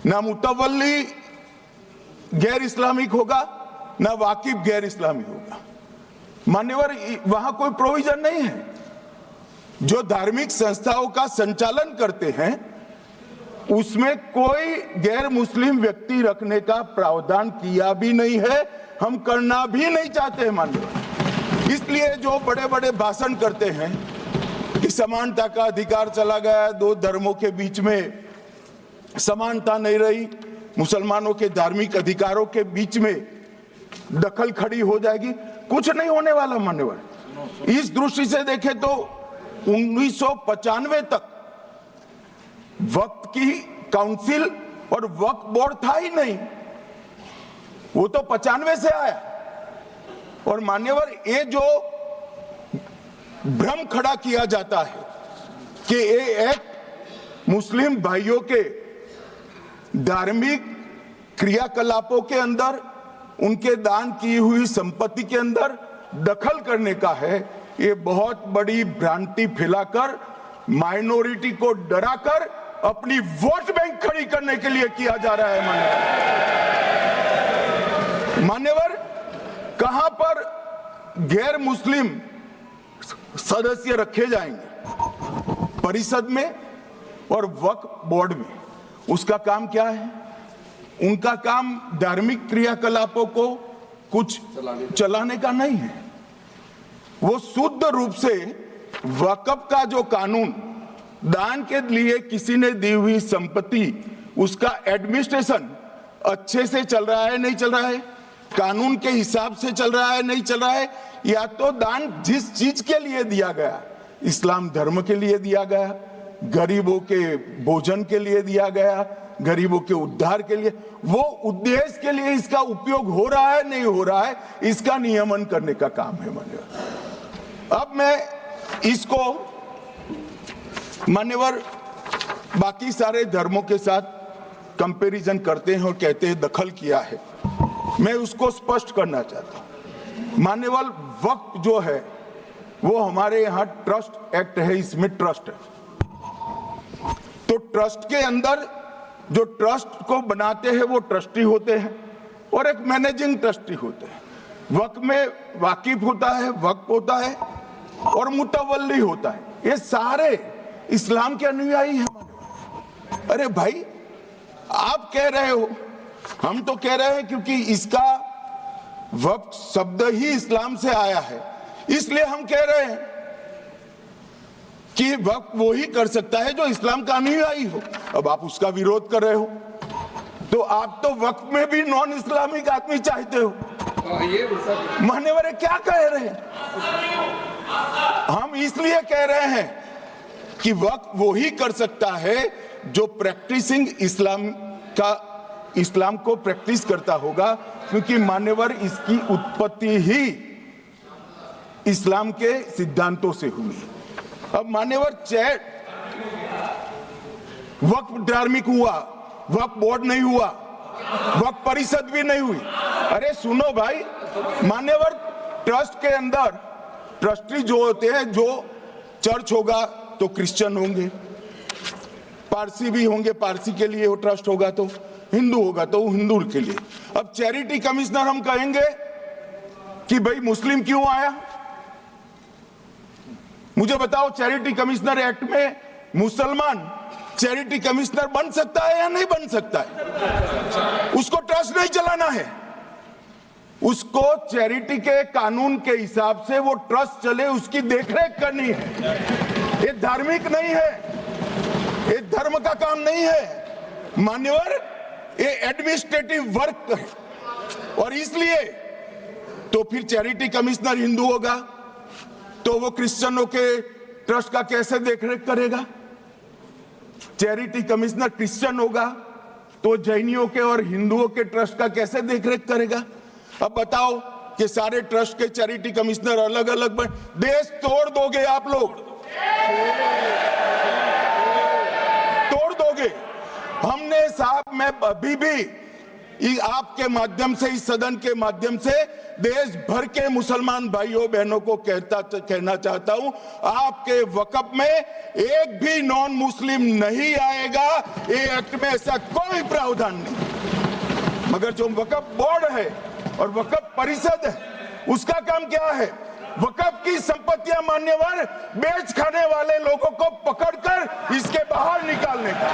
ना मुतवल्ली गैर इस्लामिक होगा, ना वाकिफ गैर इस्लामी होगा। मान्यवर, वहां कोई प्रोविजन नहीं है। जो धार्मिक संस्थाओं का संचालन करते हैं उसमें कोई गैर मुस्लिम व्यक्ति रखने का प्रावधान किया भी नहीं है, हम करना भी नहीं चाहते हैं मान्यवर। इसलिए जो बड़े बड़े भाषण करते हैं कि समानता का अधिकार चला गया, दो धर्मों के बीच में समानता नहीं रही, मुसलमानों के धार्मिक अधिकारों के बीच में दखल खड़ी हो जाएगी, कुछ नहीं होने वाला मान्यवर। इस दृष्टि से देखें तो 1995 तक वक्फ की काउंसिल और वक्फ बोर्ड था ही नहीं, वो तो 95 से आया। और मान्यवर, ये जो भ्रम खड़ा किया जाता है कि ये एक मुस्लिम भाइयों के धार्मिक क्रियाकलापों के अंदर, उनके दान की हुई संपत्ति के अंदर दखल करने का है, ये बहुत बड़ी भ्रांति फैलाकर माइनॉरिटी को डराकर अपनी वोट बैंक खड़ी करने के लिए किया जा रहा है मान्यवर। कहां पर गैर मुस्लिम सदस्य रखे जाएंगे? परिषद में और वक्फ बोर्ड में। उसका काम क्या है? उनका काम धार्मिक क्रियाकलापों को कुछ चलाने का नहीं है। वो शुद्ध रूप से वक्फ का जो कानून, दान के लिए किसी ने दी हुई संपत्ति, उसका एडमिनिस्ट्रेशन अच्छे से चल रहा है नहीं चल रहा है, कानून के हिसाब से चल रहा है नहीं चल रहा है, या तो दान जिस चीज के लिए दिया गया, इस्लाम धर्म के लिए दिया गया, गरीबों के भोजन के लिए दिया गया, गरीबों के उद्धार के लिए, वो उद्देश्य के लिए इसका उपयोग हो रहा है नहीं हो रहा है, इसका नियमन करने का काम है मान्यवर। अब मैं इसको मान्यवर बाकी सारे धर्मों के साथ कंपैरिजन करते हैं और कहते हैं दखल किया है। मैं उसको स्पष्ट करना चाहता हूं। मान्यवर, वक्फ जो है वो हमारे यहाँ ट्रस्ट एक्ट है, इसमें ट्रस्ट है। तो ट्रस्ट के अंदर जो ट्रस्ट को बनाते हैं वो ट्रस्टी होते हैं और एक मैनेजिंग ट्रस्टी होते हैं। वक्फ में वाकिफ होता है, वक्फ होता है और मुतवल्ली होता है। ये सारे इस्लाम के अनुयायी हैं। अरे भाई, आप कह रहे हो, हम तो कह रहे हैं क्योंकि इसका वक्फ शब्द ही इस्लाम से आया है, इसलिए हम कह रहे हैं कि वक्फ वो ही कर सकता है जो इस्लाम का अनुयायी हो। अब आप उसका विरोध कर रहे हो, तो आप तो वक्फ में भी नॉन इस्लामिक आदमी चाहते हो। मान्यवर, क्या कह रहे हैं? हम इसलिए कह रहे हैं कि वक्फ वो ही कर सकता है जो प्रैक्टिसिंग इस्लाम को प्रैक्टिस करता होगा, क्योंकि मान्यवर इसकी उत्पत्ति ही इस्लाम के सिद्धांतों से हुई। अब मान्यवर, वक्फ धार्मिक हुआ, वक्फ बोर्ड नहीं हुआ, वक्फ परिषद भी नहीं हुई। अरे सुनो भाई, मान्यवर, ट्रस्ट के अंदर ट्रस्टी जो होते हैं, जो चर्च होगा तो क्रिश्चियन होंगे, पारसी भी होंगे, पारसी के लिए वो ट्रस्ट होगा, तो हिंदू होगा तो हिंदू के लिए। अब चैरिटी कमिश्नर हम कहेंगे कि भाई मुस्लिम क्यों आया? मुझे बताओ, चैरिटी कमिश्नर एक्ट में मुसलमान चैरिटी कमिश्नर बन सकता है या नहीं बन सकता है? उसको ट्रस्ट नहीं चलाना है, उसको चैरिटी के कानून के हिसाब से वो ट्रस्ट चले, उसकी देखरेख करनी है। ये धार्मिक नहीं है, ये धर्म का काम नहीं है मान्यवर, ये एडमिनिस्ट्रेटिव वर्क है। और इसलिए तो फिर चैरिटी कमिश्नर हिंदू होगा तो वो क्रिश्चियनों के ट्रस्ट का कैसे देखरेख करेगा? चैरिटी कमिश्नर क्रिश्चियन होगा तो जैनियों के और हिंदुओं के ट्रस्ट का कैसे देखरेख करेगा? अब बताओ कि सारे ट्रस्ट के चैरिटी कमिश्नर अलग अलग बन, देश तोड़ दोगे आप लोग, तोड़ दोगे। हमने साहब, मैं अभी भी आपके माध्यम से, इस सदन के माध्यम से देश भर के मुसलमान भाइयों बहनों को कहना चाहता हूं, आपके वक्फ में एक भी नॉन मुस्लिम नहीं आएगा। ये एक्ट में ऐसा कोई प्रावधान नहीं। मगर जो वक्फ बोर्ड है और वक्फ परिषद है, उसका काम क्या है? वक्फ की संपत्तियां मान्यवर बेच खाने वाले लोगों को पकड़कर इसके बाहर निकालने का।